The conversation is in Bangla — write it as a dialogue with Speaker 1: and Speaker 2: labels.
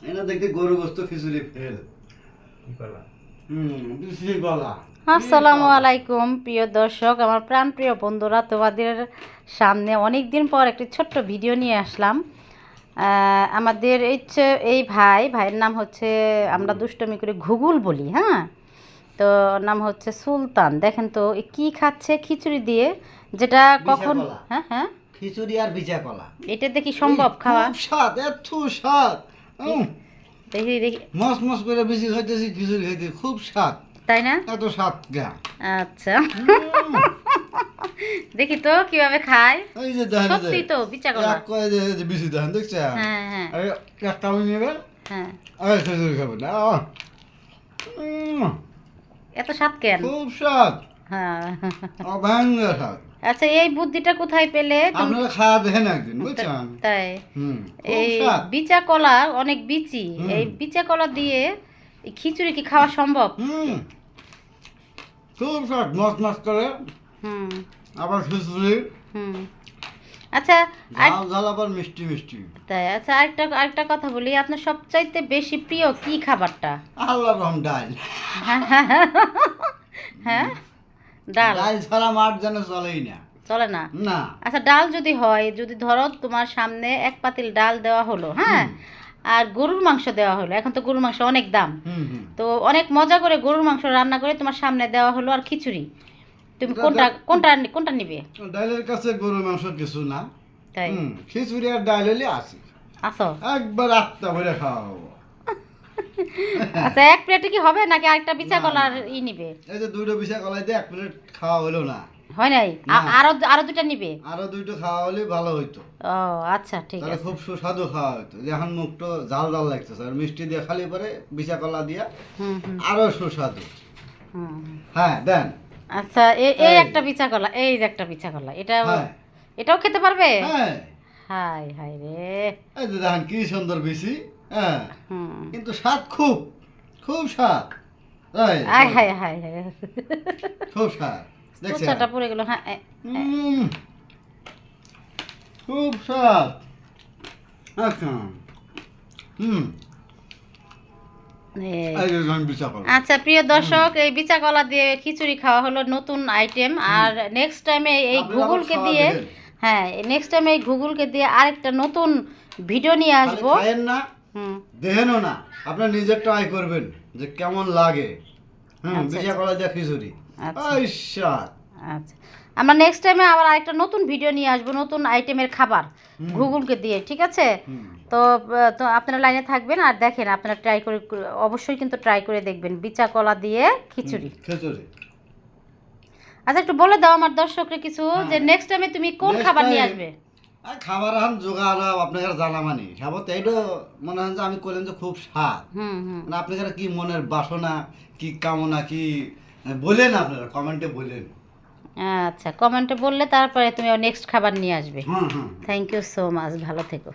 Speaker 1: এটা দেখতে গরু গোস্ত খিচুড়ি ফেল বিসি গলা।
Speaker 2: আসসালামু আলাইকুম প্রিয় দর্শক, আমার প্রাণপ্রিয় বন্ধুরা, তোমাদের সামনে অনেক দিন পর একটি ছোট্ট ভিডিও নিয়ে আসলাম। আমাদের এই ভাইয়ের নাম হচ্ছে, আমরা দুষ্টমি করে ঘুগুল বলি, হ্যাঁ। তো নাম হচ্ছে সুলতান। দেখেন তো কি খাচ্ছে খিচুড়ি দিয়ে, যেটা কখন হ্যাঁ হ্যাঁ
Speaker 1: খিচুড়ি আর বিচা কলা,
Speaker 2: এটা দেখি সম্ভব খাওয়া?
Speaker 1: খুব স্বাদ, এত স্বাদ।
Speaker 2: দেখি দেখি
Speaker 1: মস মস করে বেশি খাইতেছি, খিচুড়ি খাইতে খুব স্বাদ,
Speaker 2: তাই না?
Speaker 1: এত স্বাদ গা।
Speaker 2: আচ্ছা দেখি তো কিভাবে খায়।
Speaker 1: এই যে দেখেন,
Speaker 2: সত্যি তো বিচা কলা।
Speaker 1: এক কয় যে বেশি দেখেন, দেখছেন?
Speaker 2: হ্যাঁ হ্যাঁ
Speaker 1: আরে একটা আমি নেবেন,
Speaker 2: হ্যাঁ।
Speaker 1: আরে খিচুড়ি খাবেন না।
Speaker 2: এত স্বাদ কেন?
Speaker 1: খুব স্বাদ,
Speaker 2: হ্যাঁ।
Speaker 1: অভ্যাঙ্গ স্বাদ।
Speaker 2: আচ্ছা, এই বুদ্ধিটা কোথায় পেলে তুমি?
Speaker 1: আপনারা খাওয়া দেখেন একদিন, বুঝছেন?
Speaker 2: তাই
Speaker 1: খুব
Speaker 2: এই
Speaker 1: স্বাদ।
Speaker 2: বিচা কলা অনেক বিচি, এই বিচা কলা দিয়ে এই খিচুড়ি কি খাওয়া সম্ভব?
Speaker 1: খুব স্বাদ, মস মস করে।
Speaker 2: হুম
Speaker 1: আবার খিচুড়ি
Speaker 2: হুম। আচ্ছা
Speaker 1: ঝাল ঝাল, আবার মিষ্টি মিষ্টি।
Speaker 2: তাই। আচ্ছা, আরেকটা কথা বলি, আপনার সবচাইতে বেশি প্রিয় কি খাবারটা?
Speaker 1: আল্লাহ রহম, ডাল।
Speaker 2: হ্যাঁ, ডাল।
Speaker 1: ডাল ছাড়া মাঠ যেন চলেই না।
Speaker 2: চলে না?
Speaker 1: না।
Speaker 2: আচ্ছা, ডাল যদি হয়, যদি ধরো তোমার সামনে এক পাতিল ডাল দেওয়া হলো, হ্যাঁ, আর গরুর মাংস দেওয়া হলো, এখন তো গরুর মাংস অনেক দাম, তো অনেক মজা করে গরুর মাংস রান্না করে তোমার সামনে দেওয়া হলো, আর খিচুড়ি, তুমি কোনটা কোনটা কোনটা নিবে?
Speaker 1: ডালের কাছে গরুর মাংস কিছু না।
Speaker 2: তাই?
Speaker 1: খিচুড়ি আর ডাল হলে আসি,
Speaker 2: আসো
Speaker 1: একবার আত্মা ভরে খাওয়া হবো।
Speaker 2: আচ্ছা, এক প্লেটে কি হবে নাকি আরেকটা বিচা কলার নিবে?
Speaker 1: এই যে দুইটা বিশা কলাই দিয়ে এক প্লেট খাওয়া হলো না।
Speaker 2: হয় নাই? আরো আরো দুটা নিবে?
Speaker 1: আরো দুইটা খাওয়া হলে ভালো হইতো।
Speaker 2: ও আচ্ছা, ঠিক
Speaker 1: তাহলে
Speaker 2: আছে।
Speaker 1: খুব সুস্বাদু খাওয়া হইতো। এখন মুখটা ঝাল ঝাল লাগতেছে, আর মিষ্টি দিয়ে খালি পরে বিশা কলা দিয়া
Speaker 2: হুম হুম
Speaker 1: আরো সুস্বাদু।
Speaker 2: হুম।
Speaker 1: হ্যাঁ দেন।
Speaker 2: আচ্ছা, এই একটা বিচা কলা, এই যে একটা বিচা কলা, এটা
Speaker 1: হ্যাঁ
Speaker 2: এটাও খেতে পারবে?
Speaker 1: হ্যাঁ,
Speaker 2: হাই হাই রে।
Speaker 1: এই যে দেখেন কি সুন্দর বিসি। হ্যাঁ,
Speaker 2: হুম।
Speaker 1: কিন্তু স্বাদ খুব, খুব স্বাদ। এই,
Speaker 2: আয় হাই হাই হাই,
Speaker 1: খুব স্বাদ, দেখছেন?
Speaker 2: চোচাটা পড়ে গেল। হ্যাঁ
Speaker 1: খুব স্বাদ। আচ্ছা, এই যে দেখেন বিচা কলা।
Speaker 2: আচ্ছা প্রিয় দর্শক, এই বিচা কলা দিয়ে খিচুড়ি খাওয়া হলো নতুন আইটেম। আর নেক্সট টাইমে এই
Speaker 1: আপনারা
Speaker 2: ঘুগুলকে
Speaker 1: আবার
Speaker 2: দিয়ে,
Speaker 1: খাওয়া দিবেন।
Speaker 2: হ্যাঁ, নেক্সট টাইমে এই ঘুগুলকে দিয়ে আরেকটা নতুন ভিডিও নিয়ে
Speaker 1: খালি
Speaker 2: আসবো।
Speaker 1: খায়েন না,
Speaker 2: হুম।
Speaker 1: দেখেনও না, আপনার নিজে ট্রাই করবেন যে কেমন লাগে।
Speaker 2: আচ্ছা,
Speaker 1: বিশা কলা দিয়ে খিচুড়ি,
Speaker 2: আচ্ছা
Speaker 1: ওই স্বাদ।
Speaker 2: আচ্ছা, আমরা নেক্সট টাইমে আবার আরেকটা নতুন ভিডিও নিয়ে আসবো, নতুন আইটেমের খাবার ঘুগুলকে দিয়ে, ঠিক আছে? তো তো আপনারা লাইনে থাকবেন আর দেখেন, আপনারা ট্রাই করে, অবশ্যই কিন্তু ট্রাই করে দেখবেন বিচা কলা দিয়ে খিচুড়ি।
Speaker 1: খিচুড়ি।
Speaker 2: আচ্ছা, একটু বলে দাও আমার দর্শকরা কিছু, যে নেক্সট টাইমে তুমি কোন
Speaker 1: Next
Speaker 2: খাবার নিয়ে
Speaker 1: time-
Speaker 2: আসবে?
Speaker 1: আর খাবার এখন জোগাড় আপনাকে জানা মানি খাবো, তাইটো মনে হয় যে আমি করলেন যে খুব স্বাদ।
Speaker 2: হুম হুম।
Speaker 1: মানে আপনারা কি মনের বাসনা, কি কামনা, কি বলেন, আপনারা কমেন্টে বলেন।
Speaker 2: আচ্ছা, কমেন্টে বললে তারপরে তুমি নেক্সট খাবার নিয়ে আসবে।
Speaker 1: হুম হুম।
Speaker 2: থ্যাংক ইউ সো মাচ, ভালো থেকো।